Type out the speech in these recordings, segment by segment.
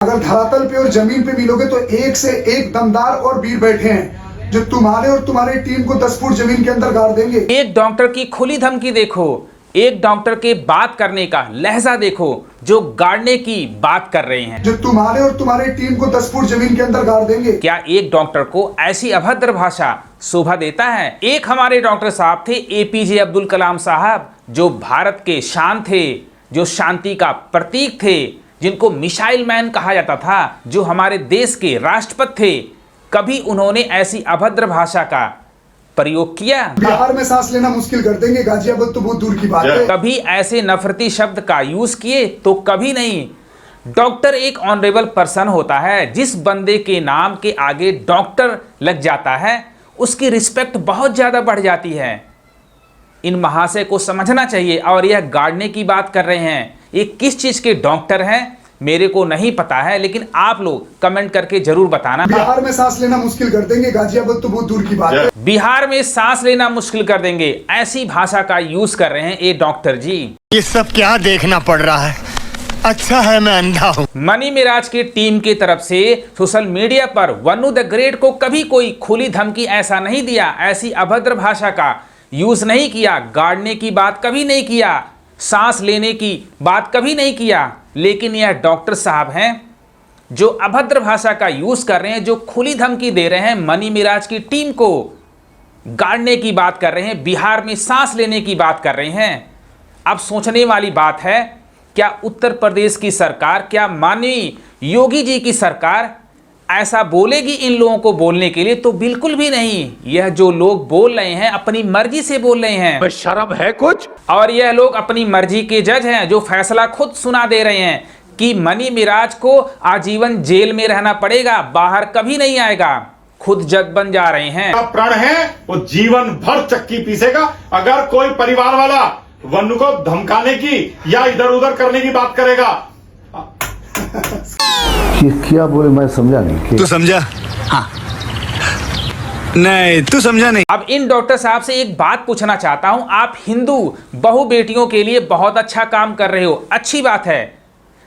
अगर धरातल पे और जमीन पे मिलोगे तो एक से एक दमदार और वीर बैठे हैं जो तुम्हारे और तुम्हारी टीम को 10 फुट जमीन के अंदर गाड़ देंगे। एक डॉक्टर की खुली धमकी देखो, एक डॉक्टर के बात करने का लहजा देखो जो गाड़ने की बात कर रहे हैं, जो तुम्हारे और तुम्हारी टीम को 10 फुट जमीन के अंदर गाड़ देंगे। क्या एक डॉक्टर को ऐसी अभद्र भाषा शोभा देता है? एक हमारे डॉक्टर साहब थे एपीजे अब्दुल कलाम साहब, जो भारत के शान थे, जो शांति का प्रतीक थे, जिनको मिसाइल मैन कहा जाता था, जो हमारे देश के राष्ट्रपति थे। कभी उन्होंने ऐसी अभद्र भाषा का प्रयोग किया? बिहार में सांस लेना मुश्किल कर देंगे, गाजियाबाद तो बहुत दूर की बात है। कभी ऐसे नफरती शब्द का यूज किए? तो कभी नहीं। डॉक्टर एक ऑनरेबल पर्सन होता है। जिस बंदे के नाम के आगे डॉक्टर लग जाता है उसकी रिस्पेक्ट बहुत ज्यादा बढ़ जाती है। इन महाशय को समझना चाहिए। और यह गाड़ने की बात कर रहे हैं, ये किस चीज के डॉक्टर हैं मेरे को नहीं पता है, लेकिन आप लोग कमेंट करके जरूर बताना। बिहार में सांस लेना मुश्किल कर देंगे, गाजियाबाद तो बहुत दूर की बात है। बिहार में सांस लेना मुश्किल कर देंगे, ऐसी भाषा का यूज कर रहे हैं ये डॉक्टर जी। ये सब क्या देखना पड़ रहा है? अच्छा है मैं अंधा हूँ। मनी मिराज की टीम की तरफ से सोशल मीडिया पर वनु द ग्रेट को कभी कोई खुली धमकी ऐसा नहीं दिया, ऐसी अभद्र भाषा का यूज नहीं किया, गाड़ने की बात कभी नहीं किया, सांस लेने की बात कभी नहीं किया। लेकिन यह डॉक्टर साहब हैं जो अभद्र भाषा का यूज कर रहे हैं, जो खुली धमकी दे रहे हैं, मनी मिराज की टीम को गाड़ने की बात कर रहे हैं, बिहार में सांस लेने की बात कर रहे हैं। अब सोचने वाली बात है, क्या उत्तर प्रदेश की सरकार, क्या माननीय योगी जी की सरकार ऐसा बोलेगी इन लोगों को बोलने के लिए? तो बिल्कुल भी नहीं। यह जो लोग बोल रहे हैं अपनी मर्जी से बोल रहे हैं। शर्म है कुछ? और यह लोग अपनी मर्जी के जज हैं जो फैसला खुद सुना दे रहे हैं कि मनी मिराज को आजीवन जेल में रहना पड़ेगा, बाहर कभी नहीं आएगा। खुद जज बन जा रहे हैं। प्रण है वो जीवन भर चक्की पीसेगा। अगर कोई परिवार वाला वनु को धमकाने की या इधर उधर करने की बात करेगा। ये क्या बोले मैं समझा नहीं। तू समझा? हाँ। नहीं तू समझा नहीं। अब इन डॉक्टर साहब से एक बात पूछना चाहता हूं। आप हिंदू बहु बेटियों के लिए बहुत अच्छा काम कर रहे हो, अच्छी बात है,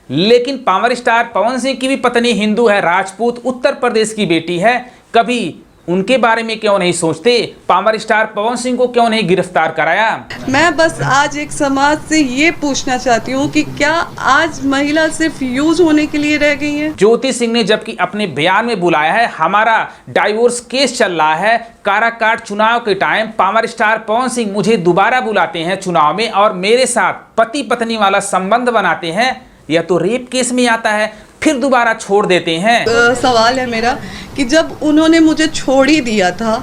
लेकिन पावर स्टार पवन सिंह की भी पत्नी हिंदू है, राजपूत, उत्तर प्रदेश की बेटी है। कभी उनके बारे में क्यों नहीं सोचते? पावर स्टार पवन सिंह को क्यों नहीं गिरफ्तार कराया? मैं बस आज एक समाज से ये पूछना चाहती हूँ कि क्या आज महिला सिर्फ यूज होने के लिए रह गई है? ज्योति सिंह ने जबकि अपने बयान में बुलाया है, हमारा डाइवोर्स केस चल रहा है, काराकाट चुनाव के time power star Pawan Singh मुझे दोबारा बुलाते हैं चुनाव में और मेरे साथ पति पत्नी वाला संबंध बनाते हैं। यह तो रेप केस में आता है, फिर दोबारा छोड़ देते हैं। सवाल है मेरा कि जब उन्होंने मुझे छोड़ ही दिया था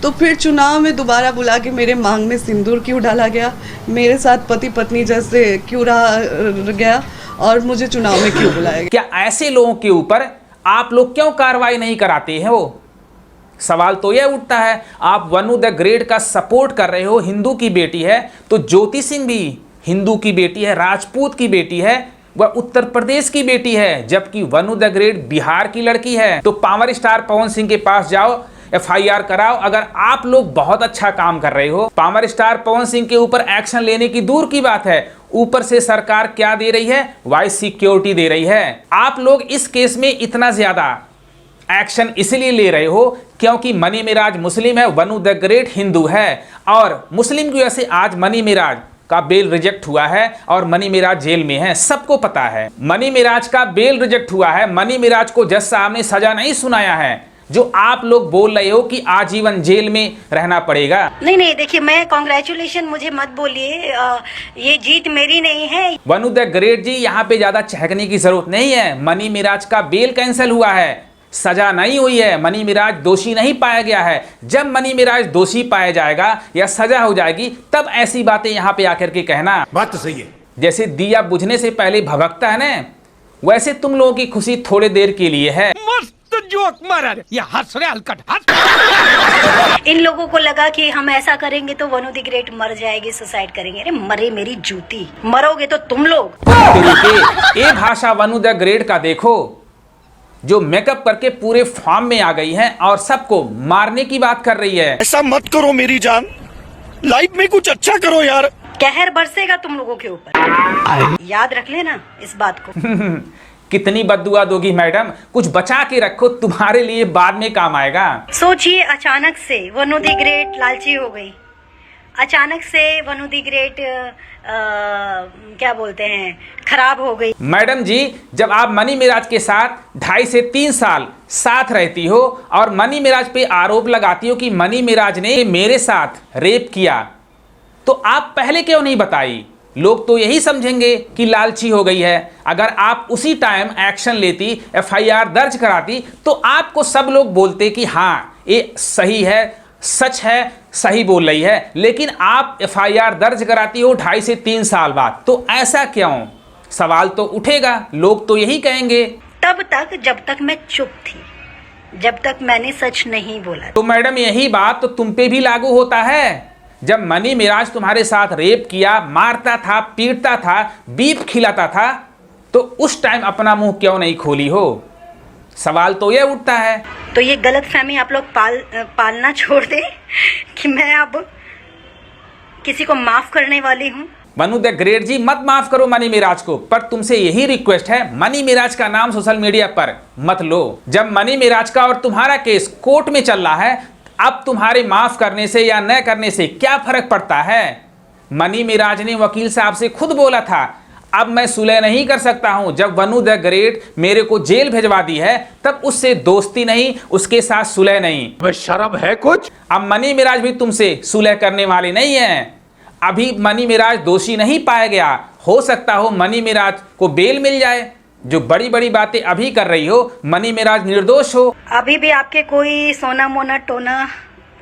तो फिर चुनाव में दोबारा बुला के मेरे मांग में सिंदूर क्यों डाला गया? मेरे साथ पति पत्नी जैसे क्यों रहा गया और मुझे चुनाव में क्यों बुलाया गया? क्या ऐसे लोगों के ऊपर आप लोग क्यों कार्रवाई नहीं कराते हैं? वो सवाल तो यह उठता है। आप वनु द ग्रेट का सपोर्ट कर रहे हो, हिंदू की बेटी है, तो ज्योति सिंह भी हिंदू की बेटी है, राजपूत की बेटी है, वह उत्तर प्रदेश की बेटी है, जबकि वनु द ग्रेट बिहार की लड़की है। तो पावर स्टार पवन सिंह के पास जाओ, FIR कराओ। अगर आप लोग बहुत अच्छा काम कर रहे हो, पावर स्टार पवन सिंह के ऊपर एक्शन लेने की दूर की बात है, ऊपर से सरकार क्या दे रही है? वाइस सिक्योरिटी दे रही है। आप लोग इस केस में इतना ज्यादा एक्शन इसलिए ले रहे हो क्योंकि मनी मिराज मुस्लिम है, वनु द ग्रेट हिंदू है, और मुस्लिम की वजह से आज मनी मिराज का बेल रिजेक्ट हुआ है और मनी मिराज जेल में है। सबको पता है मनी मिराज का बेल रिजेक्ट हुआ है। मनी मिराज को जज साहब ने सजा नहीं सुनाया है, जो आप लोग बोल रहे हो कि आजीवन जेल में रहना पड़ेगा। नहीं, देखिए, मैं कांग्रेचुलेशन मुझे मत बोलिए, ये जीत मेरी नहीं है। वनु द ग्रेट जी, यहाँ पे ज्यादा चहकने की जरूरत नहीं है। मनी मिराज का बेल कैंसिल हुआ है, सजा नहीं हुई है, मनी मिराज दोषी नहीं पाया गया है। जब मनी मिराज दोषी पाया जाएगा या सजा हो जाएगी तब ऐसी बातें यहाँ पे आकर के कहना। बात तो सही है। जैसे दिया बुझने से पहले भभकता है ना, वैसे तुम लोगों की खुशी थोड़ी देर के लिए है। मस्त जोक मारा रे, ये हंस रहे हलकट हंस। इन लोगों को लगा कि हम ऐसा करेंगे तो वनु द ग्रेट मर जाएगी, सुसाइड करेंगे। अरे मरे मेरी जूती, मरोगे तो तुम लोग। ये भाषा वनु द ग्रेट का देखो, जो मेकअप करके पूरे फॉर्म में आ गई है और सबको मारने की बात कर रही है। ऐसा मत करो मेरी जान, लाइफ में कुछ अच्छा करो यार। कहर बरसेगा तुम लोगों के ऊपर, याद रख लेना इस बात को। कितनी बद्दुआ दोगी मैडम, कुछ बचा के रखो, तुम्हारे लिए बाद में काम आएगा। सोचिए अचानक से वनु दी ग्रेट लालची हो गई, अचानक से वनु दी ग्रेट क्या बोलते हैं खराब हो गई। मैडम जी, जब आप मनी मिराज के साथ 2.5 से 3 साल साथ रहती हो और मनी मिराज पे आरोप लगाती हो कि मनी मिराज ने मेरे साथ रेप किया, तो आप पहले क्यों नहीं बताई? लोग तो यही समझेंगे कि लालची हो गई है। अगर आप उसी टाइम एक्शन लेती, FIR दर्ज कराती, तो आपको सब लोग बोलते कि हाँ ये सही है, सच है, सही बोल रही है। लेकिन आप FIR दर्ज कराती हो 2.5 से 3 साल बाद, तो ऐसा क्यों? सवाल तो उठेगा, लोग तो यही कहेंगे। तब तक जब तक मैं चुप थी, जब तक मैंने सच नहीं बोला। तो मैडम यही बात तो तुम पे भी लागू होता है। जब मनी मिराज तुम्हारे साथ रेप किया, मारता था, पीटता था, बीफ खिलाता था, तो उस टाइम अपना मुंह क्यों नहीं खोली हो? सवाल तो ये उठता है। तो ये गलतफहमी आप लोग पालना छोड़ दें कि मैं अब किसी को माफ करने वाली हूँ। वनु द ग्रेट जी, मत माफ करो मनी मिराज को, पर तुमसे यही रिक्वेस्ट है, मनी मिराज का नाम सोशल मीडिया पर मत लो। जब मनी मिराज का और तुम्हारा केस कोर्ट में चल रहा है, अब तुम्हारे माफ करने से या न करने से क्या फर्क पड़ता है? मनी मिराज ने वकील साहब से खुद बोला था, अब मैं सुलह नहीं कर सकता हूं। जब वनु द ग्रेट मेरे को जेल भिजवा दी है, तब उससे दोस्ती नहीं, उसके साथ सुलह नहीं। शर्म है कुछ? अब मनी मिराज भी तुमसे सुलह करने वाले नहीं है। अभी मनी मिराज दोषी नहीं पाया गया, हो सकता हो मनी मिराज को बेल मिल जाए। जो बड़ी बड़ी बातें अभी कर रही हो, मनी मिराज निर्दोष हो। अभी भी आपके कोई सोना मोना टोना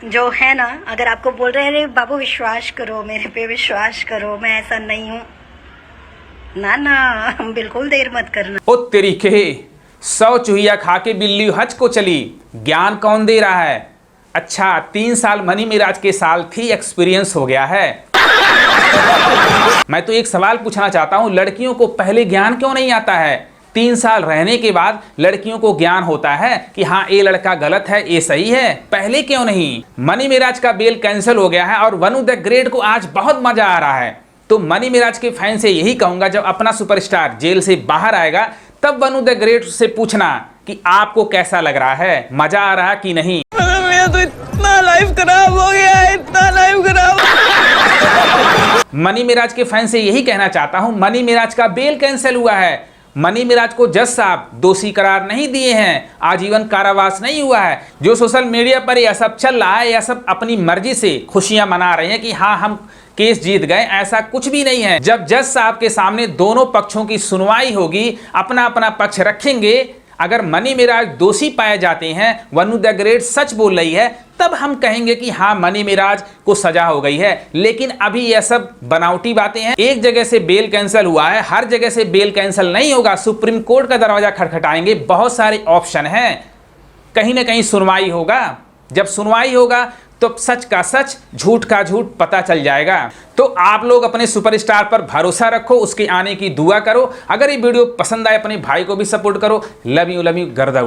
जो है ना, अगर आपको बोल रहे हैं बाबू विश्वास करो, मेरे पे विश्वास करो, मैं ऐसा नहीं हूँ, ना ना बिल्कुल देर मत करना। ओ तेरी के 100 चूहिया खा के बिल्ली हज को चली, ज्ञान कौन दे रहा है? अच्छा 3 साल मनी मिराज के साल थी, एक्सपीरियंस हो गया है। मैं तो एक सवाल पूछना चाहता हूं, लड़कियों को पहले ज्ञान क्यों नहीं आता है? 3 साल रहने के बाद लड़कियों को ज्ञान होता है कि हाँ ये लड़का गलत है, ये सही है, पहले क्यों नहीं? मनी मिराज का बेल कैंसिल हो गया है और वनु द ग्रेट को आज बहुत मजा आ रहा है। तो मनी मिराज के फैन से यही कहूंगा, जब अपना सुपरस्टार जेल से बाहर आएगा, तब वनु द ग्रेट से पूछना कि आपको कैसा लग रहा है, मजा आ रहा कि नहीं। मेरा तो इतना लाइफ खराब हो गया है, इतना लाइफ खराब। मनी मिराज के फैन से यही कहना चाहता हूं, मनी मिराज का बेल कैंसिल हुआ है। मनी मिराज को जज साहब दोषी करार नहीं दिए हैं, आजीवन कारावास नहीं हुआ है। जो सोशल मीडिया पर यह सब चल रहा है, यह सब अपनी मर्जी से खुशियां मना रहे हैं कि हाँ हम केस जीत गए, ऐसा कुछ भी नहीं है। जब जज साहब के सामने दोनों पक्षों की सुनवाई होगी, अपना अपना पक्ष रखेंगे, अगर मनी मिराज दोषी पाए जाते हैं, वनु द ग्रेट सच बोल रही है, तब हम कहेंगे कि हाँ मनी मिराज को सजा हो गई है। लेकिन अभी यह सब बनावटी बातें हैं। एक जगह से बेल कैंसिल हुआ है, हर जगह से बेल कैंसिल नहीं होगा। सुप्रीम कोर्ट का दरवाजा खटखटाएंगे, बहुत सारे ऑप्शन हैं, कहीं ना कहीं सुनवाई होगा। जब सुनवाई होगा तो सच का सच, झूठ का झूठ पता चल जाएगा। तो आप लोग अपने सुपरस्टार पर भरोसा रखो, उसके आने की दुआ करो। अगर ये वीडियो पसंद आए, अपने भाई को भी सपोर्ट करो। लव यू गर्दा।